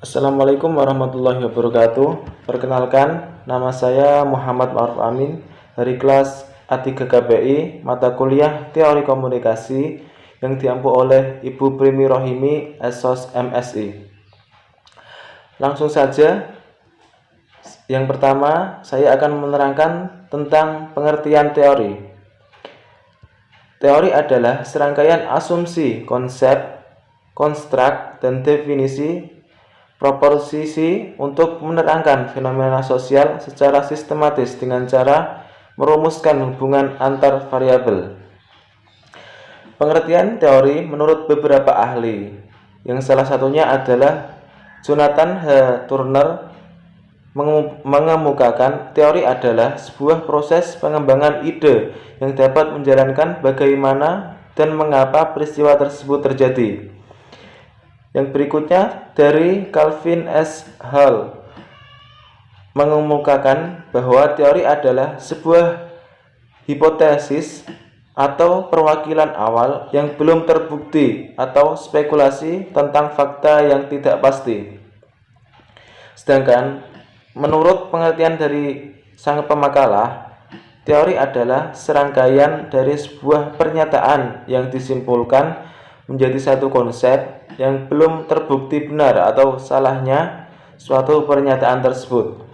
Assalamualaikum warahmatullahi wabarakatuh. Perkenalkan, nama saya Muhammad Ma'ruf Amin dari kelas A3 KPI, mata kuliah Teori Komunikasi yang diampu oleh Ibu Primi Rohimi, SOS MSI. Langsung saja, yang pertama saya akan menerangkan tentang pengertian teori. Teori adalah serangkaian asumsi, konsep, konstruk, dan definisi proposisi untuk menerangkan fenomena sosial secara sistematis dengan cara merumuskan hubungan antar variabel. Pengertian teori menurut beberapa ahli, yang salah satunya adalah Jonathan H. Turner, mengemukakan teori adalah sebuah proses pengembangan ide yang dapat menjalankan bagaimana dan mengapa peristiwa tersebut terjadi. Yang berikutnya dari Calvin S. Hall, mengemukakan bahwa teori adalah sebuah hipotesis atau perwakilan awal yang belum terbukti atau spekulasi tentang fakta yang tidak pasti. Sedangkan menurut pengertian dari sang pemakalah, teori adalah serangkaian dari sebuah pernyataan yang disimpulkan menjadi satu konsep yang belum terbukti benar atau salahnya suatu pernyataan tersebut.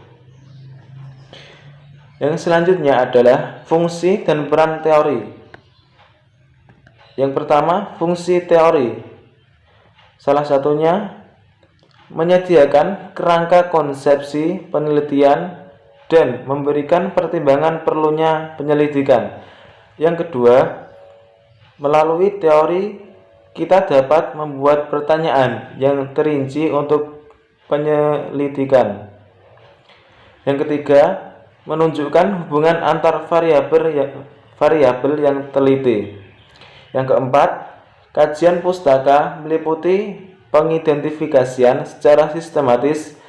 Yang selanjutnya adalah fungsi dan peran teori. Yang pertama, fungsi teori. Salah satunya menyediakan kerangka konsepsi penelitian dan memberikan pertimbangan perlunya penyelidikan. Yang kedua, melalui teori kita dapat membuat pertanyaan yang terinci untuk penyelidikan. Yang ketiga, menunjukkan hubungan antar variabel yang teliti. Yang keempat, kajian pustaka meliputi pengidentifikasian secara sistematis,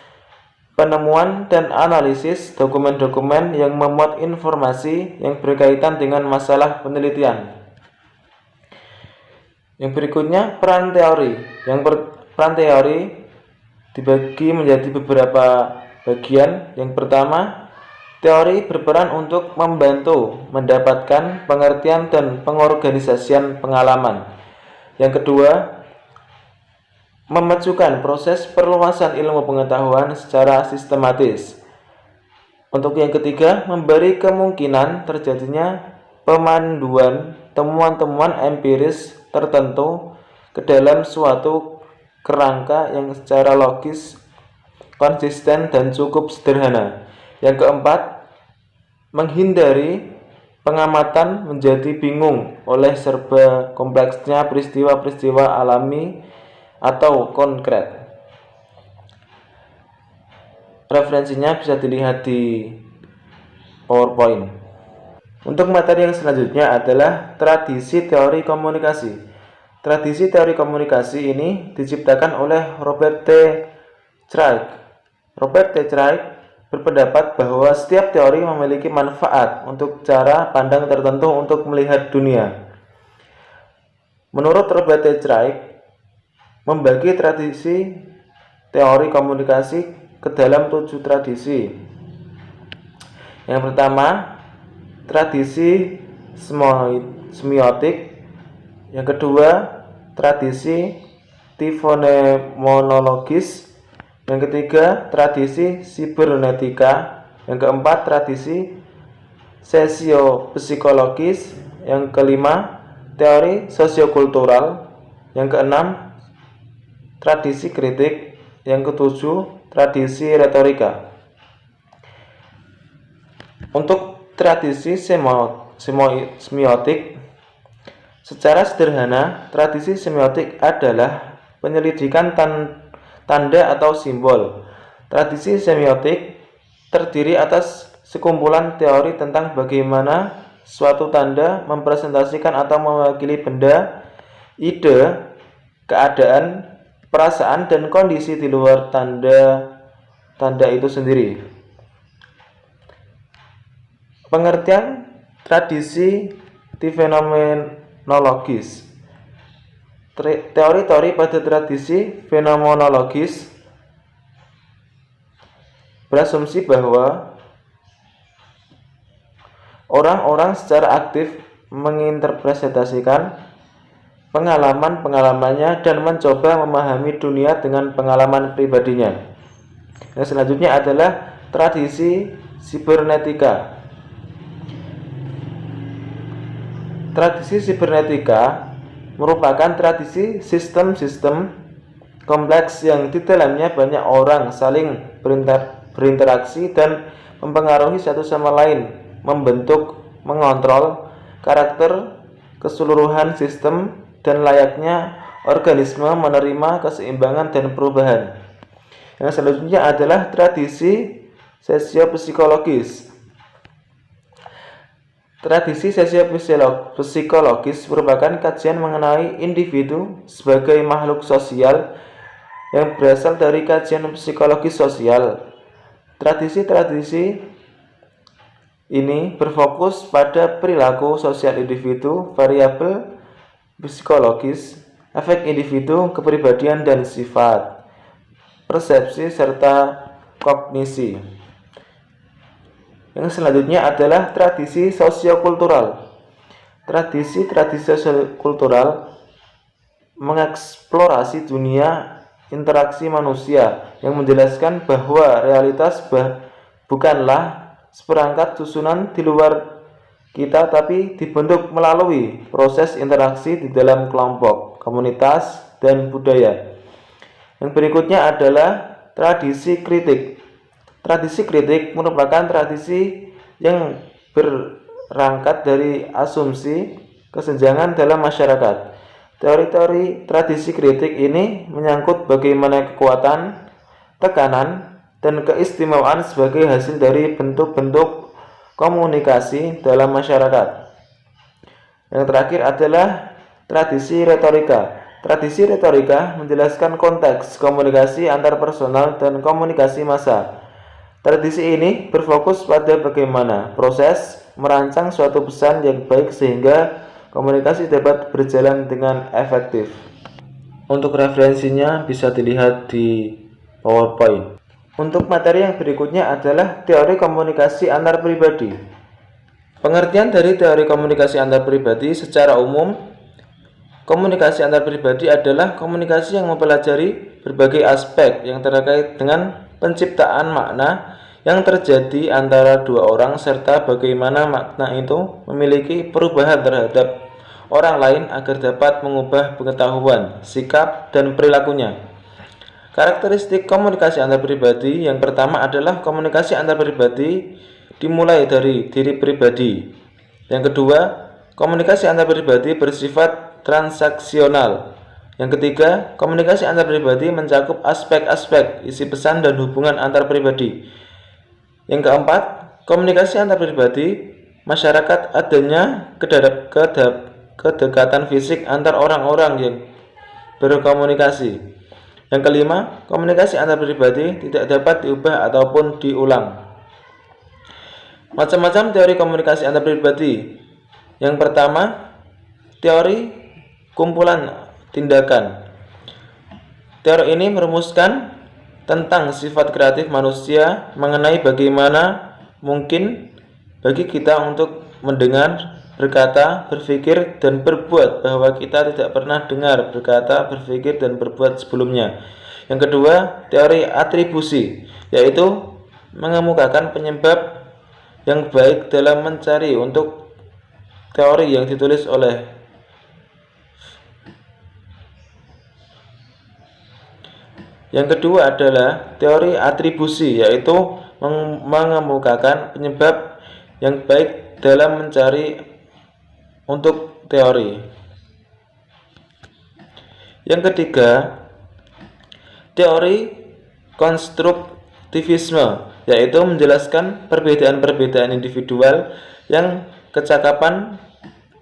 penemuan dan analisis dokumen-dokumen yang memuat informasi yang berkaitan dengan masalah penelitian. Yang berikutnya, peran teori. Peran teori dibagi menjadi beberapa bagian. Yang pertama, teori berperan untuk membantu mendapatkan pengertian dan pengorganisasian pengalaman. Yang kedua, memajukan proses perluasan ilmu pengetahuan secara sistematis. Untuk yang ketiga, memberi kemungkinan terjadinya pemanduan temuan-temuan empiris tertentu ke dalam suatu kerangka yang secara logis, konsisten, dan cukup sederhana. Yang keempat, menghindari pengamatan menjadi bingung oleh serba kompleksnya peristiwa-peristiwa alami atau konkret. Referensinya bisa dilihat di PowerPoint. Untuk materi yang selanjutnya adalah tradisi teori komunikasi. Tradisi teori komunikasi ini diciptakan oleh Robert T. Craig. Robert T. Craig berpendapat bahwa setiap teori memiliki manfaat untuk cara pandang tertentu untuk melihat dunia. Menurut Robert T. Craig, membagi tradisi teori komunikasi ke dalam 7 tradisi. Yang pertama, tradisi semiotik. Yang kedua, tradisi tifonemonologis. Yang ketiga, tradisi sibernetika. Yang keempat, tradisi sosiopsikologis. Yang kelima, teori sosiokultural. Yang keenam, tradisi kritik. Yang ketujuh, tradisi retorika. Untuk tradisi semiotik, secara sederhana, tradisi semiotik adalah penyelidikan tanda atau simbol. Tradisi semiotik terdiri atas sekumpulan teori tentang bagaimana suatu tanda mempresentasikan atau mewakili benda, ide, keadaan, perasaan, dan kondisi di luar tanda itu sendiri. Pengertian tradisi fenomenologis. Teori-teori pada tradisi fenomenologis berasumsi bahwa orang-orang secara aktif menginterpretasikan pengalaman-pengalamannya dan mencoba memahami dunia dengan pengalaman pribadinya. Yang selanjutnya adalah tradisi sibernetika. Tradisi sibernetika merupakan tradisi sistem-sistem kompleks yang di dalamnya banyak orang saling berinteraksi dan mempengaruhi satu sama lain, membentuk, mengontrol karakter keseluruhan sistem dan layaknya organisme menerima keseimbangan dan perubahan. Yang selanjutnya adalah tradisi sosiopsikologis. Tradisi sosiopsikologis merupakan kajian mengenai individu sebagai makhluk sosial yang berasal dari kajian psikologi sosial. Tradisi-tradisi ini berfokus pada perilaku sosial individu, variabel psikologis, efek individu, kepribadian dan sifat, persepsi serta kognisi. Yang selanjutnya adalah tradisi sosiokultural. Tradisi-tradisi sosiokultural mengeksplorasi dunia interaksi manusia yang menjelaskan bahwa realitas bukanlah seperangkat susunan di luar kita, tapi dibentuk melalui proses interaksi di dalam kelompok, komunitas, dan budaya. Yang berikutnya adalah tradisi kritik. Tradisi kritik merupakan tradisi yang berangkat dari asumsi kesenjangan dalam masyarakat. Teori-teori tradisi kritik ini menyangkut bagaimana kekuatan, tekanan, dan keistimewaan sebagai hasil dari bentuk-bentuk komunikasi dalam masyarakat. Yang terakhir adalah tradisi retorika. Tradisi retorika menjelaskan konteks komunikasi antarpersonal dan komunikasi massa. Tradisi ini berfokus pada bagaimana proses merancang suatu pesan yang baik sehingga komunikasi dapat berjalan dengan efektif. Untuk referensinya bisa dilihat di PowerPoint. Untuk materi yang berikutnya adalah teori komunikasi antar pribadi. Pengertian dari teori komunikasi antar pribadi secara umum, komunikasi antar pribadi adalah komunikasi yang mempelajari berbagai aspek yang terkait dengan penciptaan makna yang terjadi antara dua orang serta bagaimana makna itu memiliki perubahan terhadap orang lain agar dapat mengubah pengetahuan, sikap, dan perilakunya. Karakteristik komunikasi antar pribadi yang pertama adalah komunikasi antar pribadi dimulai dari diri pribadi. Yang kedua, komunikasi antar pribadi bersifat transaksional. Yang ketiga, komunikasi antar pribadi mencakup aspek-aspek isi pesan dan hubungan antar pribadi. Yang keempat, komunikasi antar pribadi masyarakat adanya kedekatan fisik antar orang-orang yang berkomunikasi. Yang kelima, komunikasi antar pribadi tidak dapat diubah ataupun diulang. Macam-macam teori komunikasi antar pribadi. Yang pertama, teori kumpulan tindakan. Teori ini merumuskan tentang sifat kreatif manusia mengenai bagaimana mungkin bagi kita untuk mendengar, berkata, berpikir, dan berbuat bahwa kita tidak pernah dengar, berkata, berpikir, dan berbuat sebelumnya. Yang kedua, teori atribusi, yaitu mengemukakan penyebab yang baik dalam mencari untuk teori yang ditulis oleh Yang kedua adalah teori atribusi, yaitu mengemukakan penyebab yang baik dalam mencari untuk teori. Yang ketiga, teori konstruktivisme, yaitu menjelaskan perbedaan-perbedaan individual yang kecakapan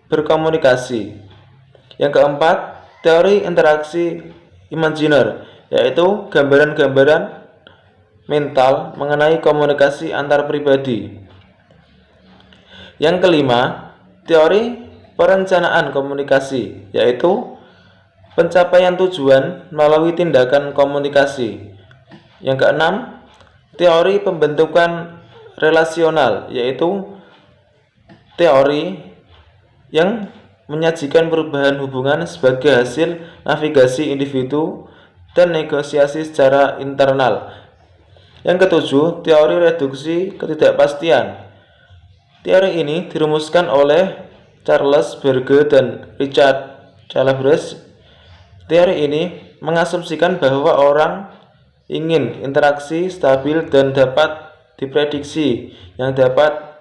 berkomunikasi. Yang keempat, teori interaksi imajiner, yaitu gambaran-gambaran mental mengenai komunikasi antar pribadi. Yang kelima, teori perencanaan komunikasi, yaitu pencapaian tujuan melalui tindakan komunikasi. Yang keenam, teori pembentukan relasional, yaitu teori yang menyajikan perubahan hubungan sebagai hasil navigasi individu dan negosiasi secara internal. Yang ketujuh, teori reduksi ketidakpastian. Teori ini dirumuskan oleh Charles Berge dan Richard Calabrese. Teori ini mengasumsikan bahwa orang ingin interaksi stabil dan dapat diprediksi yang dapat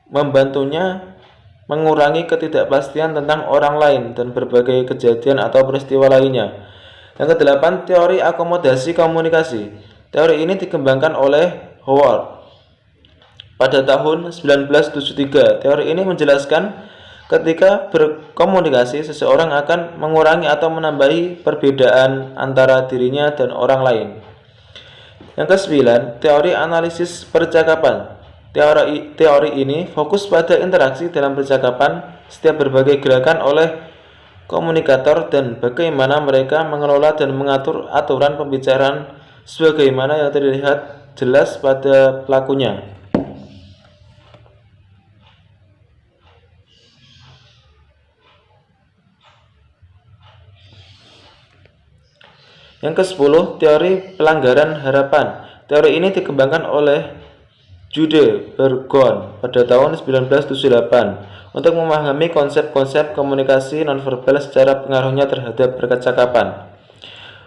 membantunya mengurangi ketidakpastian tentang orang lain dan berbagai kejadian atau peristiwa lainnya. Yang kedelapan, teori akomodasi komunikasi. Teori ini dikembangkan oleh Howard pada tahun 1973. Teori ini menjelaskan ketika berkomunikasi, seseorang akan mengurangi atau menambahi perbedaan antara dirinya dan orang lain. Yang kesembilan, teori analisis percakapan. Teori ini fokus pada interaksi dalam percakapan, setiap berbagai gerakan oleh komunikator dan bagaimana mereka mengelola dan mengatur aturan pembicaraan sebagaimana yang terlihat jelas pada pelakunya. Yang ke-10, teori pelanggaran harapan. Teori ini dikembangkan oleh Jude Burgon pada tahun 1978 untuk memahami konsep-konsep komunikasi nonverbal secara pengaruhnya terhadap percakapan.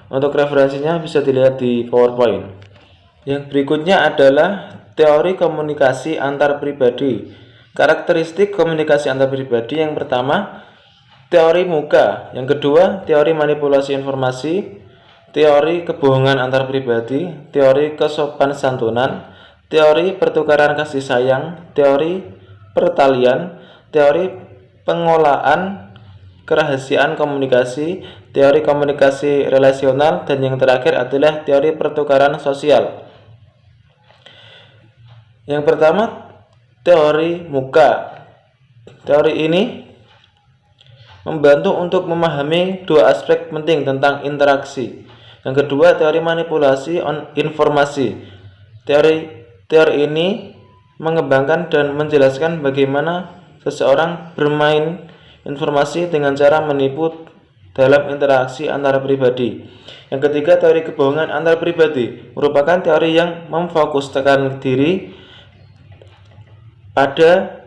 Untuk referensinya bisa dilihat di PowerPoint. Yang berikutnya adalah teori komunikasi antar pribadi. Karakteristik komunikasi antar pribadi: yang pertama, teori muka; yang kedua, teori manipulasi informasi; teori kebohongan antar pribadi; teori kesopan santunan; teori pertukaran kasih sayang; teori pertalian; teori pengolahan kerahasiaan komunikasi; teori komunikasi relasional; dan yang terakhir adalah teori pertukaran sosial. Yang pertama, teori muka. Teori ini membantu untuk memahami dua aspek penting tentang interaksi. Yang kedua, teori manipulasi informasi. Teori ini mengembangkan dan menjelaskan bagaimana seseorang bermain informasi dengan cara menipu dalam interaksi antar pribadi. Yang ketiga, teori kebohongan antar pribadi merupakan teori yang memfokuskan diri pada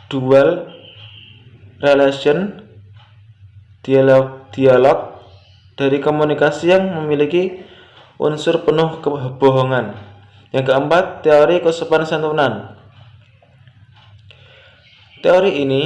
dual relation dialog dari komunikasi yang memiliki unsur penuh kebohongan. Yang keempat, teori kesopanan santunan. Teori ini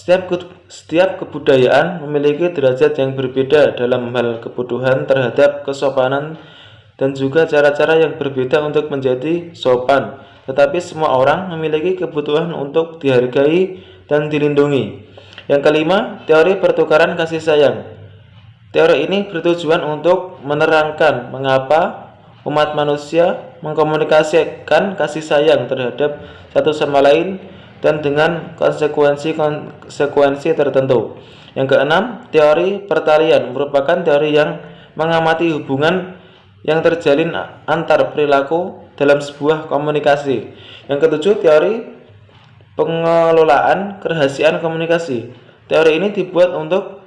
Setiap kebudayaan memiliki derajat yang berbeda dalam hal kebutuhan terhadap kesopanan dan juga cara-cara yang berbeda untuk menjadi sopan. Tetapi semua orang memiliki kebutuhan untuk dihargai dan dilindungi. Yang kelima, teori pertukaran kasih sayang. Teori ini bertujuan untuk menerangkan mengapa umat manusia mengkomunikasikan kasih sayang terhadap satu sama lain dan dengan konsekuensi tertentu. Yang keenam, teori pertalian merupakan teori yang mengamati hubungan yang terjalin antar perilaku dalam sebuah komunikasi. Yang ketujuh, teori pengelolaan kerahasiaan komunikasi. Teori ini dibuat untuk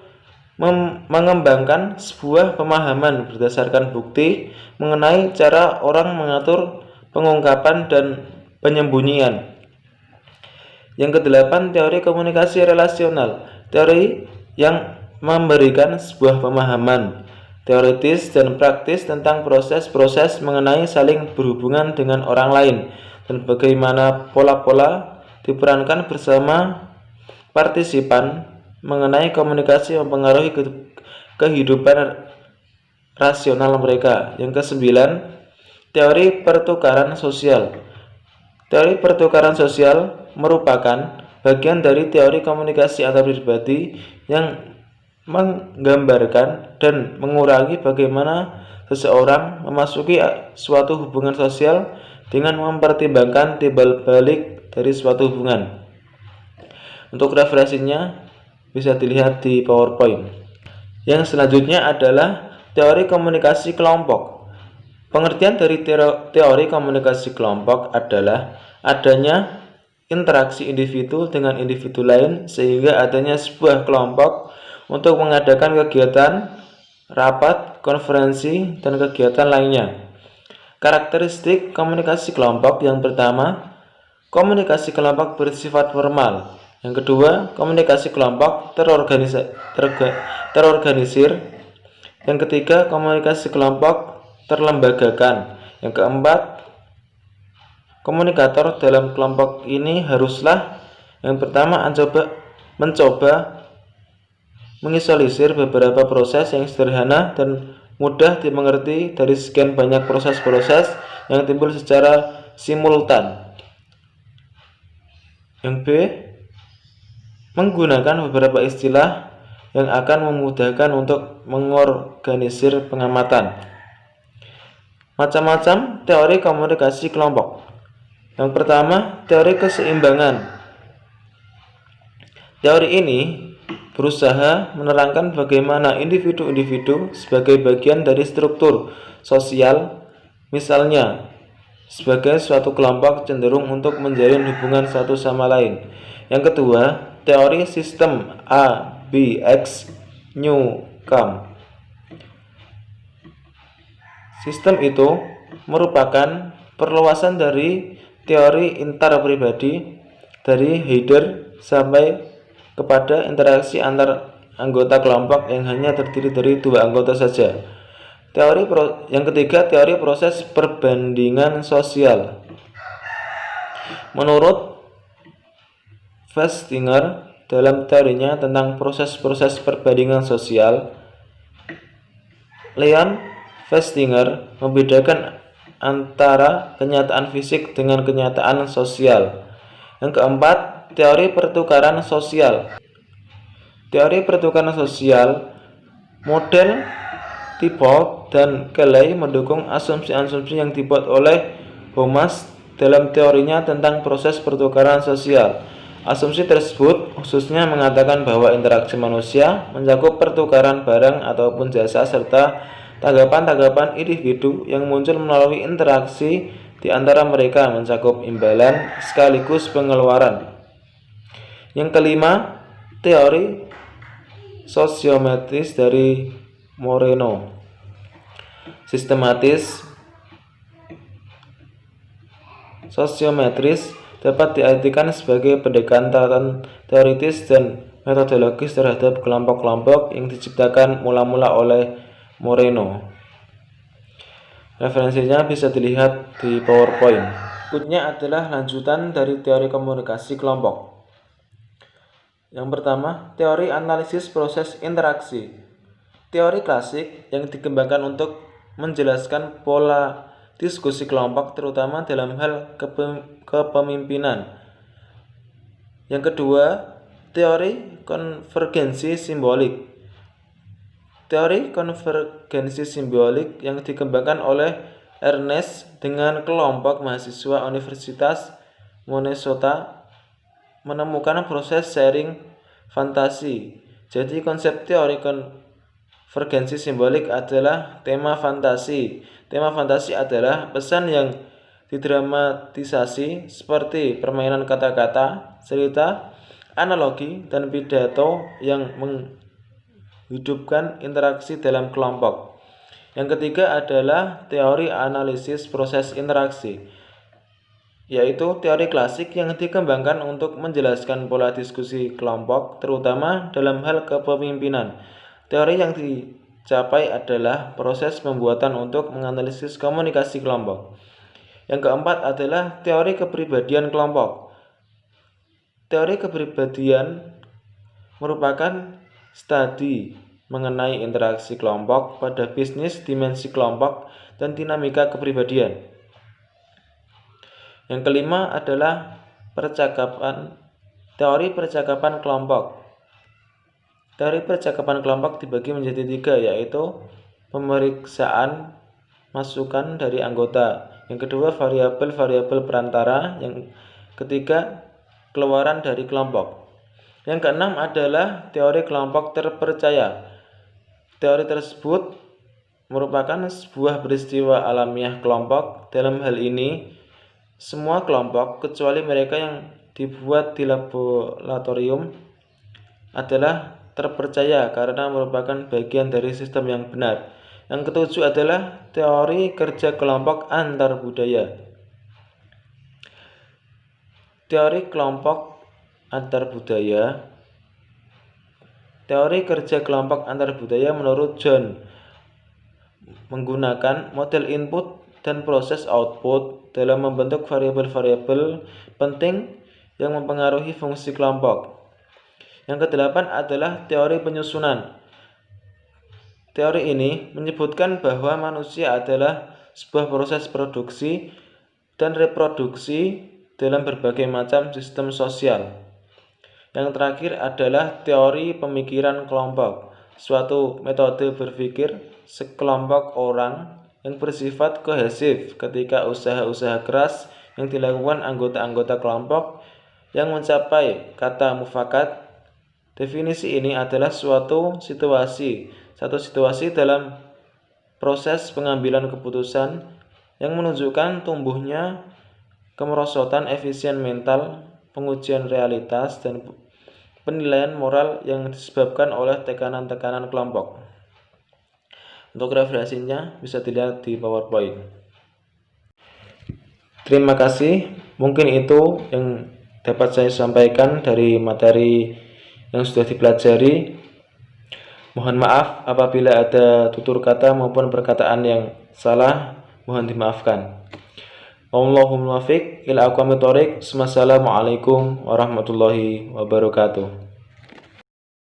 mengembangkan sebuah pemahaman berdasarkan bukti mengenai cara orang mengatur pengungkapan dan penyembunyian. Yang kedelapan, teori komunikasi relasional. Teori yang memberikan sebuah pemahaman teoritis dan praktis tentang proses-proses mengenai saling berhubungan dengan orang lain dan bagaimana pola-pola diperankan bersama partisipan mengenai komunikasi mempengaruhi kehidupan rasional mereka. Yang kesembilan, teori pertukaran sosial. Teori pertukaran sosial merupakan bagian dari teori komunikasi antar pribadi yang menggambarkan dan mengurangi bagaimana seseorang memasuki suatu hubungan sosial dengan mempertimbangkan timbal balik dari suatu hubungan. Untuk referensinya bisa dilihat di PowerPoint. Yang selanjutnya adalah teori komunikasi kelompok. Pengertian dari teori komunikasi kelompok adalah adanya interaksi individu dengan individu lain sehingga adanya sebuah kelompok untuk mengadakan kegiatan, rapat, konferensi, dan kegiatan lainnya. Karakteristik komunikasi kelompok yang pertama, komunikasi kelompok bersifat formal. Yang kedua, komunikasi kelompok terorganisir. Yang ketiga, komunikasi kelompok terlembagakan. Yang keempat, komunikator dalam kelompok ini haruslah yang pertama mencoba mengisolisir beberapa proses yang sederhana dan mudah dimengerti dari sekian banyak proses-proses yang timbul secara simultan. Yang B, menggunakan beberapa istilah yang akan memudahkan untuk mengorganisir pengamatan. Macam-macam teori komunikasi kelompok. Yang pertama, teori keseimbangan. Teori ini berusaha menerangkan bagaimana individu-individu sebagai bagian dari struktur sosial, misalnya sebagai suatu kelompok cenderung untuk menjalin hubungan satu sama lain. Yang kedua, teori sistem A, B, X, Newcomb. Sistem itu merupakan perluasan dari teori interpribadi dari Heidegger sampai kepada interaksi antar anggota kelompok yang hanya terdiri dari dua anggota saja. Yang ketiga, teori proses perbandingan sosial. Menurut Festinger, dalam teorinya tentang proses-proses perbandingan sosial, Leon Festinger membedakan antara kenyataan fisik dengan kenyataan sosial. Yang keempat, teori pertukaran sosial. Teori pertukaran sosial, model Thibault dan Kelley mendukung asumsi-asumsi yang dibuat oleh Hamas dalam teorinya tentang proses pertukaran sosial. Asumsi tersebut khususnya mengatakan bahwa interaksi manusia mencakup pertukaran barang ataupun jasa serta tanggapan-tanggapan individu yang muncul melalui interaksi di antara mereka mencakup imbalan sekaligus pengeluaran. Yang kelima, teori sosiometris dari Moreno. Sistematis sosiometris dapat diartikan sebagai pendekatan teoritis dan metodologis terhadap kelompok-kelompok yang diciptakan mula-mula oleh Moreno. Referensinya bisa dilihat di PowerPoint. Berikutnya adalah lanjutan dari teori komunikasi kelompok. Yang pertama, teori analisis proses interaksi. Teori klasik yang dikembangkan untuk menjelaskan pola diskusi kelompok terutama dalam hal kepemimpinan. Yang kedua, teori konvergensi simbolik. Teori konvergensi simbolik yang dikembangkan oleh Ernest dengan kelompok mahasiswa Universitas Minnesota menemukan proses sharing fantasi. Jadi konsep teori konvergensi simbolik adalah tema fantasi. Tema fantasi adalah pesan yang didramatisasi seperti permainan kata-kata, cerita, analogi, dan pidato yang menghidupkan interaksi dalam kelompok. Yang ketiga adalah teori analisis proses interaksi, yaitu teori klasik yang dikembangkan untuk menjelaskan pola diskusi kelompok terutama dalam hal kepemimpinan. Teori yang dicapai adalah proses pembuatan untuk menganalisis komunikasi kelompok. Yang keempat adalah teori kepribadian kelompok. Teori kepribadian merupakan studi mengenai interaksi kelompok pada bisnis, dimensi kelompok, dan dinamika kepribadian. Yang kelima adalah teori percakapan kelompok. Teori percakapan kelompok dibagi menjadi tiga, yaitu pemeriksaan masukan dari anggota, Yang kedua, variabel-variabel perantara. Yang ketiga, keluaran dari kelompok. Yang keenam adalah teori kelompok terpercaya. Teori tersebut merupakan sebuah peristiwa alamiah kelompok. Dalam hal ini, semua kelompok kecuali mereka yang dibuat di laboratorium adalah terpercaya karena merupakan bagian dari sistem yang benar. Yang ketujuh adalah teori kerja kelompok antar budaya. Teori kelompok antar budaya. Teori kerja kelompok antar budaya menurut John menggunakan model input dan proses output dalam membentuk variabel-variabel penting yang mempengaruhi fungsi kelompok. Yang kedelapan adalah teori penyusunan. Teori ini menyebutkan bahwa manusia adalah sebuah proses produksi dan reproduksi dalam berbagai macam sistem sosial. Yang terakhir adalah teori pemikiran kelompok, suatu metode berpikir sekelompok orang yang bersifat kohesif ketika usaha-usaha keras yang dilakukan anggota-anggota kelompok yang mencapai kata mufakat. Definisi ini adalah suatu situasi dalam proses pengambilan keputusan yang menunjukkan tumbuhnya kemerosotan efisien mental, pengujian realitas, dan penilaian moral yang disebabkan oleh tekanan-tekanan kelompok. Untuk referensinya bisa dilihat di PowerPoint. Terima kasih. Mungkin itu yang dapat saya sampaikan dari materi yang sudah dipelajari. Mohon maaf apabila ada tutur kata maupun perkataan yang salah, mohon dimaafkan. Wallahul muwaffiq ila aqwamit thoriq. Wassalamualaikum warahmatullahi wabarakatuh.